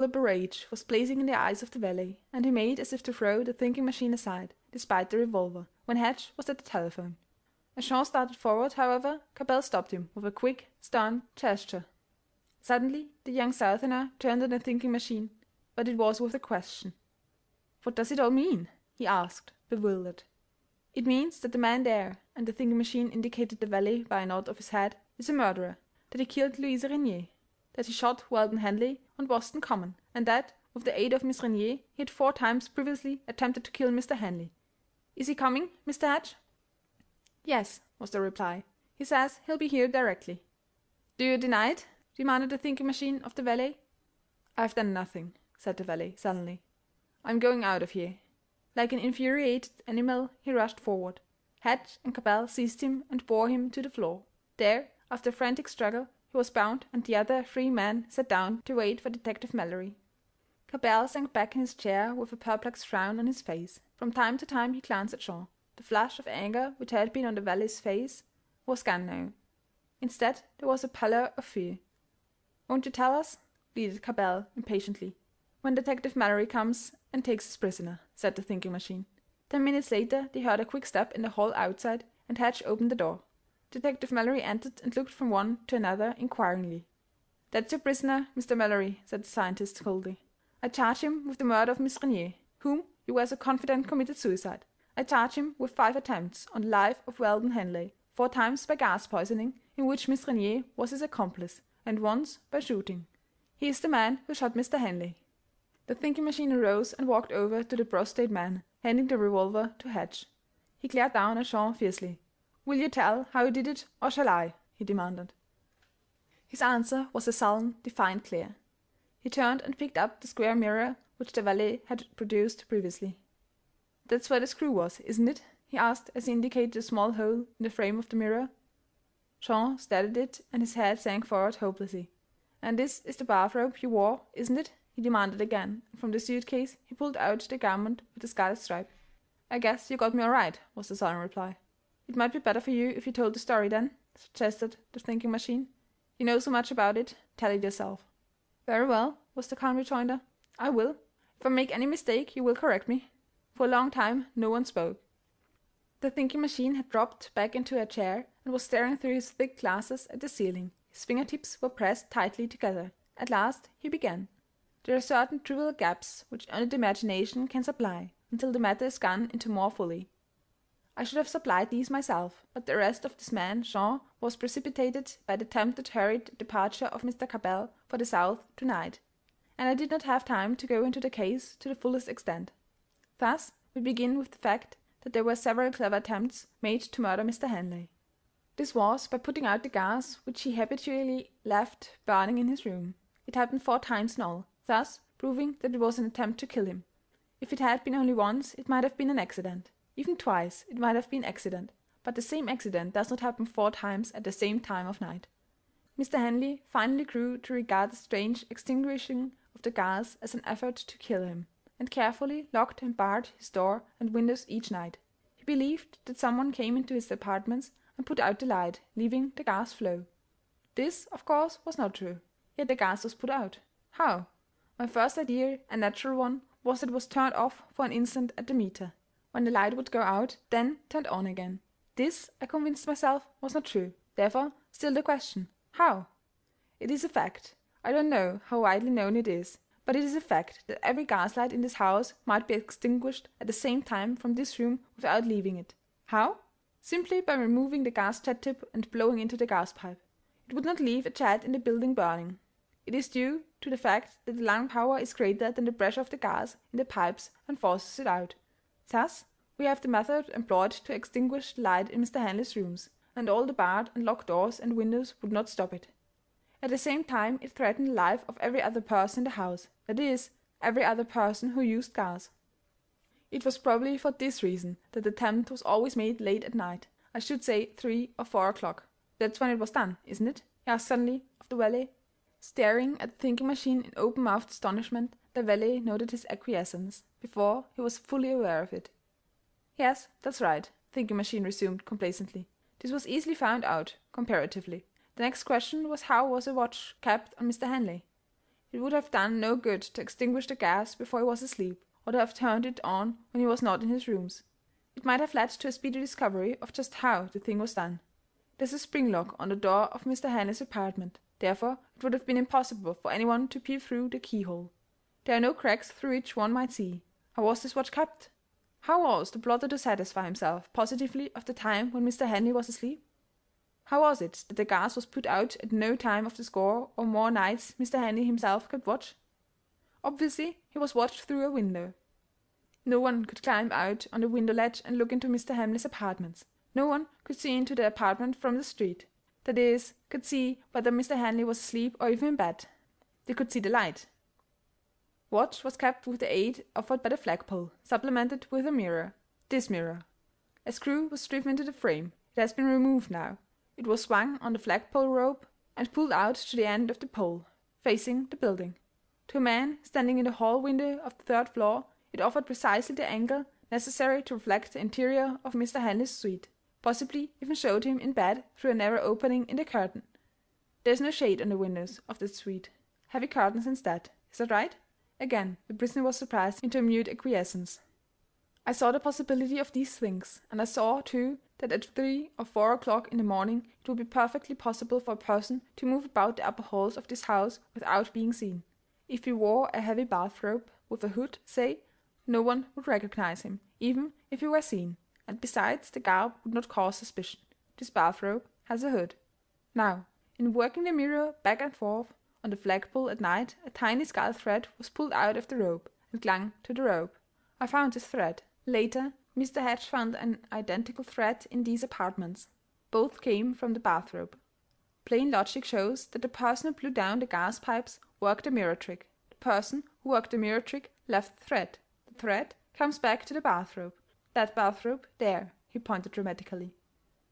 rage was blazing in the eyes of the valet, and he made as if to throw the thinking machine aside, despite the revolver, when Hatch was at the telephone. As Jean started forward, however, Cabell stopped him with a quick, stern gesture. Suddenly the young Southerner turned on the thinking machine, but it was with a question. "What does it all mean?" he asked, bewildered. "It means that the man there," and the thinking machine indicated the valet by a nod of his head, "is a murderer, that he killed Louisa Renier, that he shot Weldon Henley on Boston Common, and that, with the aid of Miss Renier, he had 4 times previously attempted to kill Mr. Henley. Is he coming, Mr. Hatch?" "Yes," was the reply. "He says he'll be here directly." "Do you deny it?" demanded the thinking machine of the valet. "I've done nothing," said the valet sullenly. "I'm going out of here." Like an infuriated animal he rushed forward. Hatch and Cabell seized him and bore him to the floor. There, after a frantic struggle, he was bound, and the other 3 men sat down to wait for Detective Mallory. Cabell sank back in his chair with a perplexed frown on his face. From time to time he glanced at Jean. The flush of anger which had been on the valet's face was gone now. Instead there was a pallor of fear. "Won't you tell us?" pleaded Cabell impatiently. "When Detective Mallory comes and takes his prisoner," said the thinking machine. 10 minutes later they heard a quick step in the hall outside, and Hatch opened the door. Detective Mallory entered and looked from one to another inquiringly. "That's your prisoner, Mr. Mallory," said the scientist coldly. "I charge him with the murder of Miss Renier, whom you were so confident committed suicide. I charge him with 5 attempts on the life of Weldon Henley, 4 times by gas poisoning, in which Miss Renier was his accomplice, and once by shooting. He is the man who shot Mr. Henley." The thinking machine arose and walked over to the prostrate man, handing the revolver to Hatch. He glared down at Jean fiercely. "Will you tell how you did it, or shall I?" he demanded. His answer was a sullen, defiant glare. He turned and picked up the square mirror which the valet had produced previously. "That's where the screw was, isn't it?" he asked as he indicated a small hole in the frame of the mirror. Jean stared at it, and his head sank forward hopelessly. "And this is the bathrobe you wore, isn't it?" he demanded again, and from the suitcase he pulled out the garment with the scarlet stripe. "I guess you got me all right," was the sullen reply. "It might be better for you if you told the story then," suggested the thinking machine. "You know so much about it, tell it yourself." "Very well," was the calm rejoinder. "I will. If I make any mistake you will correct me." For a long time no one spoke. The thinking machine had dropped back into a chair and was staring through his thick glasses at the ceiling. His fingertips were pressed tightly together. At last he began. "There are certain trivial gaps which only the imagination can supply, until the matter is gone into more fully. I should have supplied these myself, but the arrest of this man Jean was precipitated by the attempted hurried departure of Mr. Cabell for the South to-night, and I did not have time to go into the case to the fullest extent. Thus we begin with the fact that there were several clever attempts made to murder Mr. Henley. This was by putting out the gas which he habitually left burning in his room. It happened 4 times in all, thus proving that it was an attempt to kill him. If it had been only once it might have been an accident. Even twice it might have been accident, but the same accident does not happen 4 times at the same time of night. Mr. Henley finally grew to regard the strange extinguishing of the gas as an effort to kill him, and carefully locked and barred his door and windows each night. He believed that someone came into his apartments and put out the light, leaving the gas flow. This, of course, was not true. Yet the gas was put out. How? My first idea, a natural one, was that it was turned off for an instant at the meter. When the light would go out, then turned on again. This, I convinced myself, was not true. Therefore, still the question, how? It is a fact. I don't know how widely known it is, but it is a fact that every gaslight in this house might be extinguished at the same time from this room without leaving it. How? Simply by removing the gas jet tip and blowing into the gas pipe. It would not leave a jet in the building burning. It is due to the fact that the lung power is greater than the pressure of the gas in the pipes and forces it out. Thus, we have the method employed to extinguish the light in Mr. Henley's rooms, and all the barred and locked doors and windows would not stop it. At the same time it threatened the life of every other person in the house, that is, every other person who used gas. It was probably for this reason that the attempt was always made late at night. I should say 3 or 4 o'clock. That's when it was done, isn't it? He asked suddenly of the valet. Staring at the thinking machine in open-mouthed astonishment, the valet noted his acquiescence, before he was fully aware of it. "Yes, that's right," the thinking machine resumed complacently. "This was easily found out, comparatively. The next question was how was a watch kept on Mr. Henley? It would have done no good to extinguish the gas before he was asleep, or to have turned it on when he was not in his rooms. It might have led to a speedy discovery of just how the thing was done. There's a spring lock on the door of Mr. Henley's apartment, therefore it would have been impossible for anyone to peer through the keyhole. There are no cracks through which one might see. How was this watch kept? How was the plotter to satisfy himself positively of the time when Mr. Henley was asleep? How was it that the gas was put out at no time of the score or more nights Mr. Henley himself kept watch? Obviously he was watched through a window. No one could climb out on the window ledge and look into Mr. Henley's apartments. No one could see into the apartment from the street. That is, could see whether Mr. Henley was asleep or even in bed. They could see the light. Watch was kept with the aid offered by the flagpole, supplemented with a mirror. This mirror. A screw was driven into the frame. It has been removed now. It was swung on the flagpole rope and pulled out to the end of the pole, facing the building. To a man standing in the hall window of the third floor, it offered precisely the angle necessary to reflect the interior of Mr. Henley's suite, possibly even showed him in bed through a narrow opening in the curtain. There is no shade on the windows of that suite. Heavy curtains instead. Is that right? Again the prisoner was surprised into a mute acquiescence. I saw the possibility of these things, and I saw, too, that at 3 or 4 o'clock in the morning it would be perfectly possible for a person to move about the upper halls of this house without being seen. If he wore a heavy bathrobe, with a hood, say, no one would recognize him, even if he were seen, and besides the garb would not cause suspicion. This bathrobe has a hood. Now, in working the mirror back and forth on the flagpole at night, a tiny scarlet thread was pulled out of the rope and clung to the rope. I found this thread. Later, Mr. Hedge found an identical thread in these apartments. Both came from the bathrobe. Plain logic shows that the person who blew down the gas pipes worked the mirror trick. The person who worked the mirror trick left the thread. The thread comes back to the bathrobe. That bathrobe there, he pointed dramatically.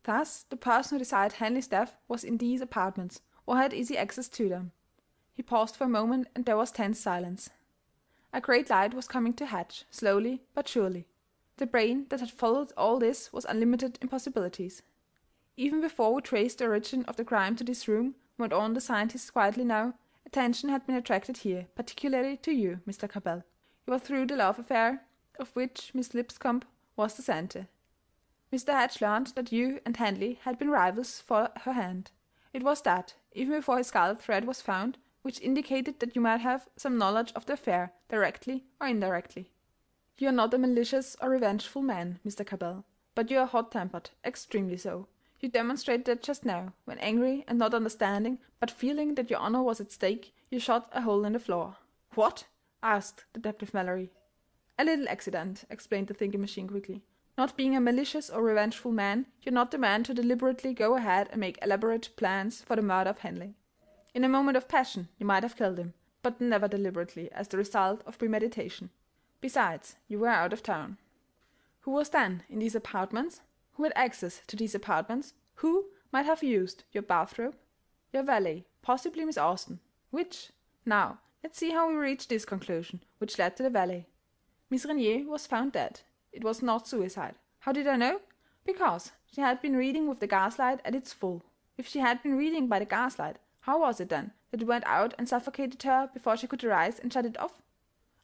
Thus, the person who desired Henley's death was in these apartments, or had easy access to them. He paused for a moment, and there was tense silence. A great light was coming to Hedge, slowly but surely. The brain that had followed all this was unlimited in possibilities. Even before we traced the origin of the crime to this room, went on the scientist quietly now, attention had been attracted here, particularly to you, Mr. Cabell. You were through the love affair, of which Miss Lipscomb was the centre. Mr. Hedge learned that you and Henley had been rivals for her hand. It was that, even before his scarlet thread was found, which indicated that you might have some knowledge of the affair, directly or indirectly. You are not a malicious or revengeful man, Mr. Cabell, but you are hot-tempered, extremely so. You demonstrated that just now, when angry and not understanding, but feeling that your honor was at stake, you shot a hole in the floor. What? Asked Detective Mallory. A little accident, explained the thinking machine quickly. Not being a malicious or revengeful man, you're not the man to deliberately go ahead and make elaborate plans for the murder of Henley. In a moment of passion, you might have killed him, but never deliberately, as the result of premeditation. Besides, you were out of town. Who was then in these apartments? Who had access to these apartments? Who might have used your bathrobe? Your valet, possibly Miss Austen. Which? Now, let's see how we reach this conclusion, which led to the valet. Miss Renier was found dead. It was not suicide. How did I know? Because she had been reading with the gaslight at its full. If she had been reading by the gaslight, how was it then that it went out and suffocated her before she could arise and shut it off?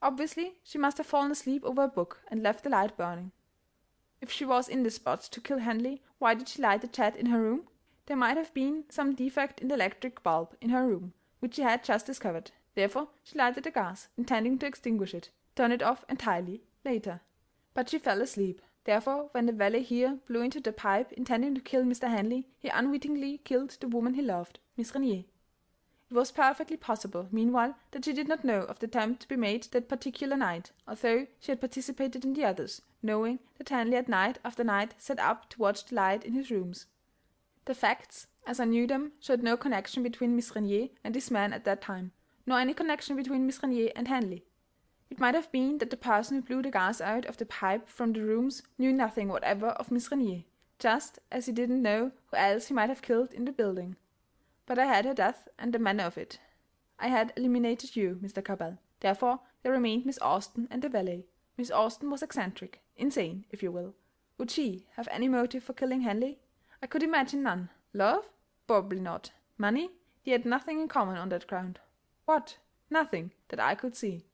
Obviously, she must have fallen asleep over a book and left the light burning. If she was in the spot to kill Henley, why did she light the jet in her room? There might have been some defect in the electric bulb in her room, which she had just discovered. Therefore, she lighted the gas, intending to extinguish it, turn it off entirely, later. But she fell asleep. Therefore, when the valet here blew into the pipe, intending to kill Mr. Henley, he unwittingly killed the woman he loved, Miss Renier. It was perfectly possible, meanwhile, that she did not know of the attempt to be made that particular night, although she had participated in the others, knowing that Henley had night after night sat up to watch the light in his rooms. The facts, as I knew them, showed no connection between Miss Renier and this man at that time, nor any connection between Miss Renier and Henley. It might have been that the person who blew the gas out of the pipe from the rooms knew nothing whatever of Miss Renier, just as he didn't know who else he might have killed in the building. But I had her death and the manner of it. I had eliminated you, Mr. Cabell. Therefore there remained Miss Austen and the valet. Miss Austen was eccentric, insane, if you will. Would she have any motive for killing Henley? I could imagine none. Love? Probably not. Money? They had nothing in common on that ground. What? Nothing, that I could see.